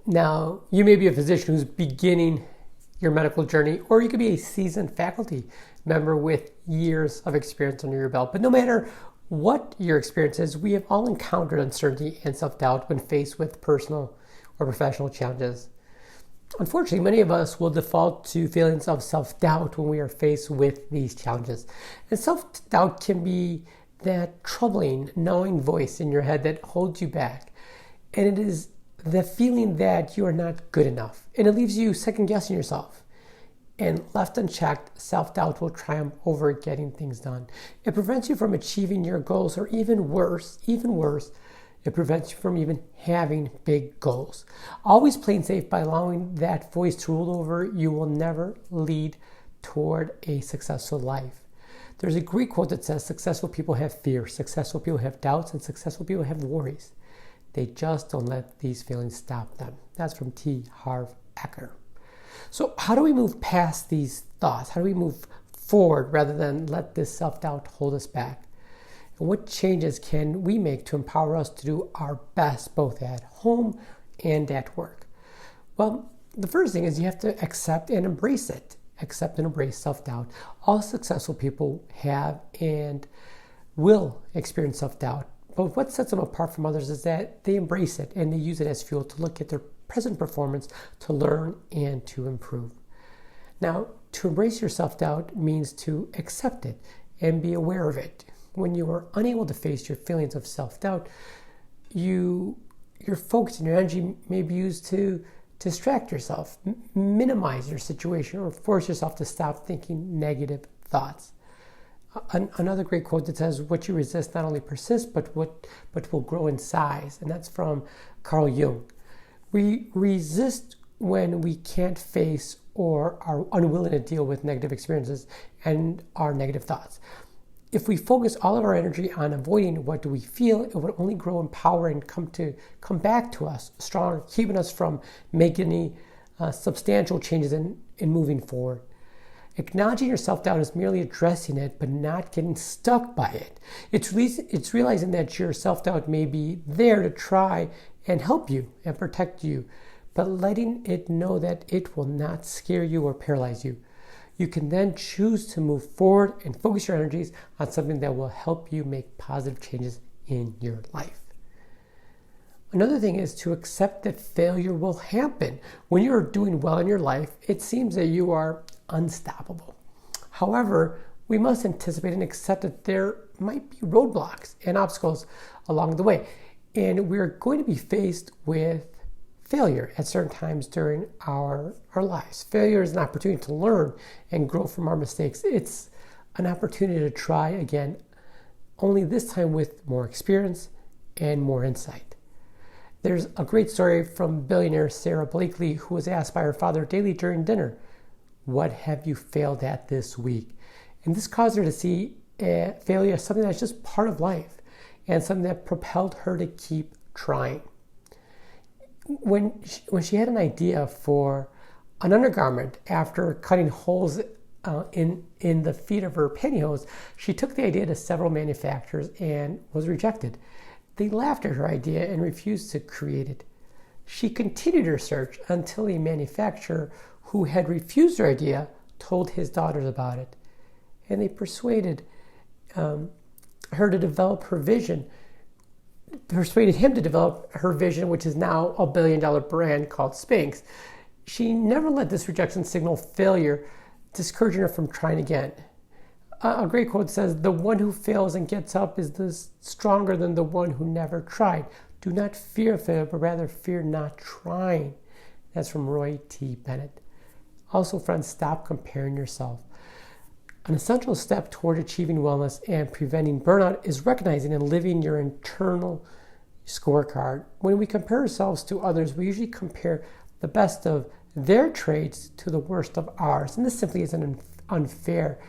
Now, you may be a physician who's beginning your medical journey, or you could be a seasoned faculty member with years of experience under your belt. But no matter what your experience is, we have all encountered uncertainty and self-doubt when faced with personal or professional challenges. Unfortunately, many of us will default to feelings of self-doubt when we are faced with these challenges. And self-doubt can be that troubling, gnawing voice in your head that holds you back. And it is the feeling that you are not good enough. And it leaves you second-guessing yourself. And left unchecked, self-doubt will triumph over getting things done. It prevents you from achieving your goals, or even worse, it prevents you from even having big goals. Always playing safe by allowing that voice to rule over you will never lead toward a successful life. There's a Greek quote that says, successful people have fear, successful people have doubts, and successful people have worries. They just don't let these feelings stop them. That's from Harv Eker. So how do we move past these thoughts? How do we move forward rather than let this self-doubt hold us back? And what changes can we make to empower us to do our best both at home and at work? Well, the first thing is you have to accept and embrace it. Accept and embrace self-doubt. All successful people have and will experience self-doubt. But what sets them apart from others is that they embrace it and they use it as fuel to look at their present performance, to learn and to improve. Now, to embrace your self-doubt means to accept it and be aware of it. When you are unable to face your feelings of self-doubt, your focus and your energy may be used to distract yourself, minimize your situation, or force yourself to stop thinking negative thoughts. Another great quote that says, what you resist not only persists, but will grow in size. And that's from Carl Jung. We resist when we can't face or are unwilling to deal with negative experiences and our negative thoughts. If we focus all of our energy on avoiding what do we feel, it would only grow in power and come back to us stronger, keeping us from making any substantial changes in moving forward. Acknowledging your self-doubt is merely addressing it, but not getting stuck by it. It's realizing that your self-doubt may be there to try and help you and protect you, but letting it know that it will not scare you or paralyze you. You can then choose to move forward and focus your energies on something that will help you make positive changes in your life. Another thing is to accept that failure will happen. When you're doing well in your life, it seems that you are unstoppable. However, we must anticipate and accept that there might be roadblocks and obstacles along the way. And we're going to be faced with failure at certain times during our lives. Failure is an opportunity to learn and grow from our mistakes. It's an opportunity to try again, only this time with more experience and more insight. There's a great story from billionaire Sarah Blakely, who was asked by her father daily during dinner, "What have you failed at this week?" And this caused her to see failure as something that's just part of life and something that propelled her to keep trying. When she had an idea for an undergarment after cutting holes in the feet of her pantyhose, she took the idea to several manufacturers and was rejected. They laughed at her idea and refused to create it. She continued her search until a manufacturer who had refused her idea told his daughters about it. And they persuaded her to develop her vision, persuaded him to develop her vision, which is now a $1 billion brand called Spanx. She never let this rejection signal failure, discouraging her from trying again. A great quote says, "The one who fails and gets up is stronger than the one who never tried. Do not fear failure, but rather fear not trying." That's from Roy T. Bennett. Also, friends, stop comparing yourself. An essential step toward achieving wellness and preventing burnout is recognizing and living your internal scorecard. When we compare ourselves to others, we usually compare the best of their traits to the worst of ours. And this simply isn't unfair.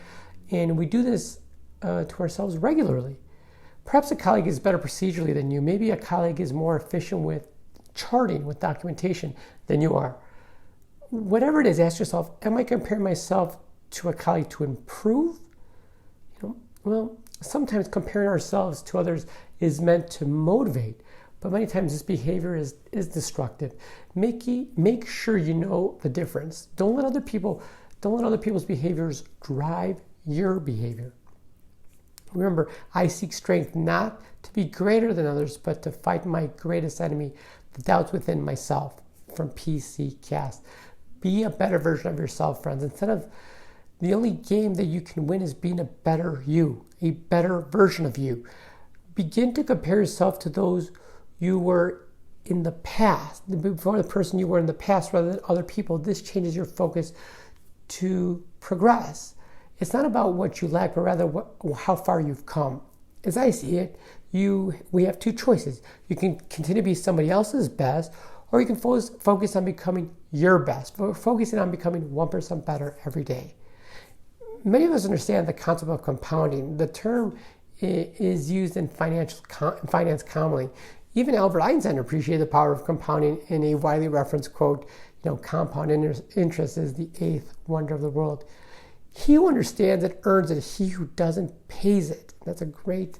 And we do this to ourselves regularly. Perhaps a colleague is better procedurally than you. Maybe a colleague is more efficient with charting, with documentation than you are. Whatever it is, ask yourself, am I comparing myself to a colleague to improve? Well, sometimes comparing ourselves to others is meant to motivate, but many times this behavior is destructive. Make sure you know the difference. Don't let other people's behaviors drive your behavior. Remember, I seek strength not to be greater than others, but to fight my greatest enemy, the doubts within myself. From PC Cast. Be a better version of yourself, friends. Instead of the only game that you can win is being a better you, a better version of you. Begin to compare yourself to those you were in the past, before the person you were in the past rather than other people. This changes your focus to progress. It's not about what you lack, but rather how far you've come. As I see it, we have two choices. You can continue to be somebody else's best, or you can focus on becoming your best, focusing on becoming 1% better every day. Many of us understand the concept of compounding. The term is used in finance commonly. Even Albert Einstein appreciated the power of compounding in a widely referenced quote, compound interest is the eighth wonder of the world. He who understands it earns it. He who doesn't pays it. That's a great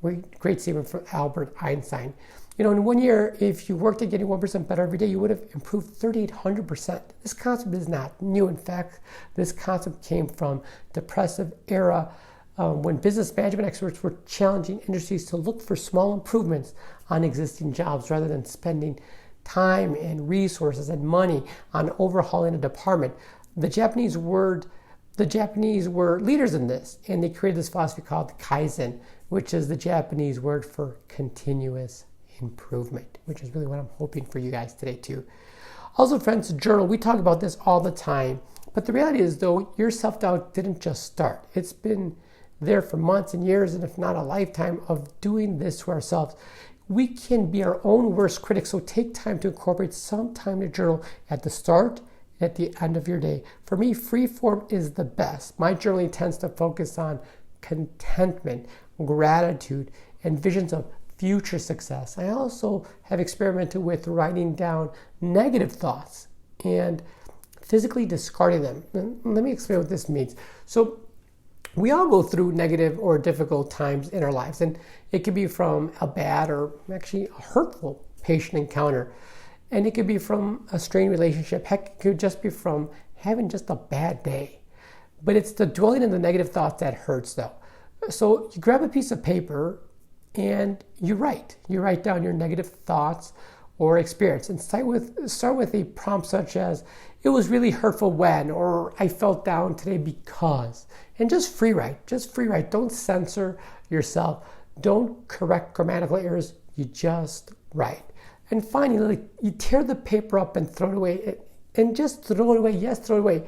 statement from Albert Einstein. In 1 year, if you worked at getting 1% better every day, you would have improved 3,800%. This concept is not new. In fact, this concept came from depressive era when business management experts were challenging industries to look for small improvements on existing jobs rather than spending time and resources and money on overhauling a department. The Japanese were leaders in this, and they created this philosophy called Kaizen, which is the Japanese word for continuous improvement, which is really what I'm hoping for you guys today too. Also, friends, journal. We talk about this all the time, but the reality is, though, your self-doubt didn't just start. It's been there for months and years, and if not a lifetime of doing this to ourselves. We can be our own worst critics, so take time to incorporate some time to journal at the start and at the end of your day. For me, free form is the best. My journaling tends to focus on contentment, gratitude, and visions of future success. I also have experimented with writing down negative thoughts and physically discarding them. And let me explain what this means. So we all go through negative or difficult times in our lives, and it could be from a bad or actually a hurtful patient encounter. And it could be from a strained relationship. Heck, it could just be from having just a bad day. But it's the dwelling in the negative thoughts that hurts, though. So you grab a piece of paper and you write down your negative thoughts or experience, and start with a prompt such as, it was really hurtful when, or I felt down today because, and just free write. Don't censor yourself. Don't correct grammatical errors. You just write. And finally, you tear the paper up and throw it away, and just throw it away. Yes, throw it away.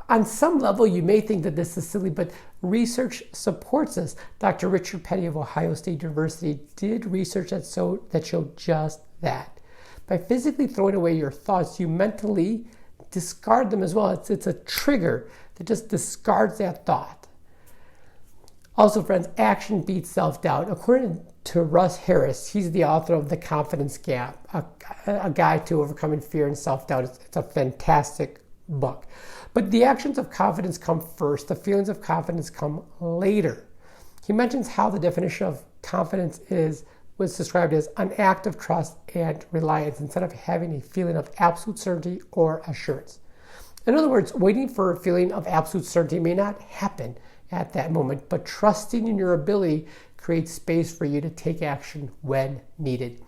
On some level, you may think that this is silly, but research supports this. Dr. Richard Petty of Ohio State University did research that showed just that. By physically throwing away your thoughts, you mentally discard them as well. It's a trigger that just discards that thought. Also, friends, action beats self-doubt. According to Russ Harris, he's the author of The Confidence Gap, a guide to overcoming fear and self-doubt. It's a fantastic book. But the actions of confidence come first. The feelings of confidence come later. He mentions how the definition of confidence was described as an act of trust and reliance instead of having a feeling of absolute certainty or assurance. In other words, waiting for a feeling of absolute certainty may not happen at that moment, but trusting in your ability creates space for you to take action when needed.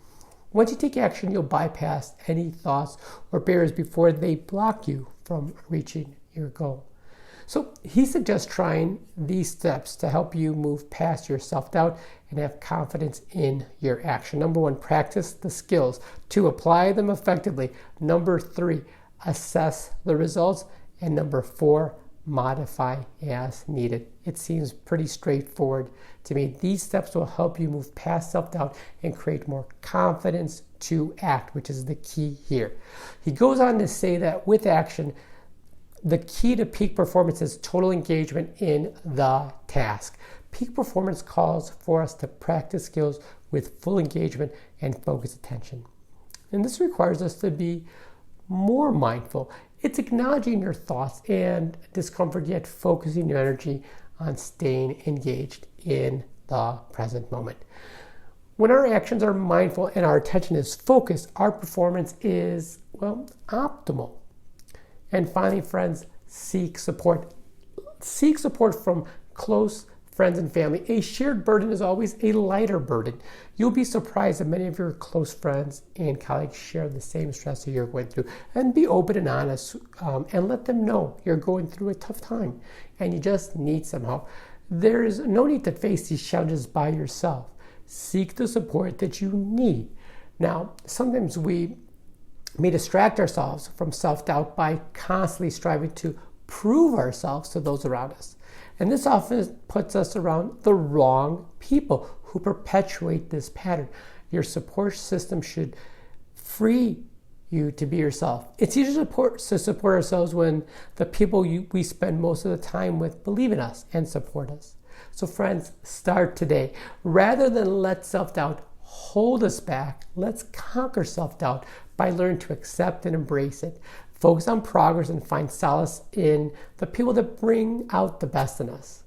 Once you take action, you'll bypass any thoughts or barriers before they block you from reaching your goal. So he suggests trying these steps to help you move past your self-doubt and have confidence in your action. Number 1, practice the skills. 2, apply them effectively. Number 3, assess the results. And number 4, modify as needed. It seems pretty straightforward to me. These steps will help you move past self-doubt and create more confidence to act, which is the key here. He goes on to say that with action, the key to peak performance is total engagement in the task. Peak performance calls for us to practice skills with full engagement and focused attention. And this requires us to be more mindful. It's acknowledging your thoughts and discomfort, yet focusing your energy on staying engaged in the present moment. When our actions are mindful and our attention is focused, our performance is, well, optimal. And finally, friends, seek support. Seek support from close friends and family. A shared burden is always a lighter burden. You'll be surprised that many of your close friends and colleagues share the same stress that you're going through. And be open and honest and let them know you're going through a tough time and you just need some help. There is no need to face these challenges by yourself. Seek the support that you need. Now, sometimes we may distract ourselves from self-doubt by constantly striving to prove ourselves to those around us. And this often puts us around the wrong people who perpetuate this pattern. Your support system should free you to be yourself. It's easier to support ourselves when the people we spend most of the time with believe in us and support us. So friends, start today. Rather than let self-doubt hold us back, let's conquer self-doubt by learning to accept and embrace it. Focus on progress and find solace in the people that bring out the best in us.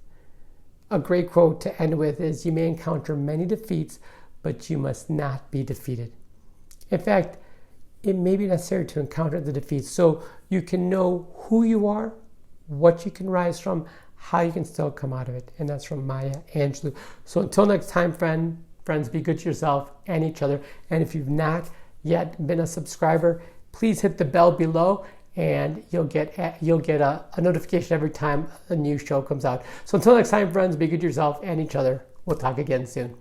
A great quote to end with is, "You may encounter many defeats, but you must not be defeated." In fact, it may be necessary to encounter the defeats so you can know who you are, what you can rise from, how you can still come out of it. And that's from Maya Angelou. So until next time, friends, be good to yourself and each other. And if you've not yet been a subscriber, please hit the bell below and you'll get a notification every time a new show comes out. So until next time, friends, be good to yourself and each other. We'll talk again soon.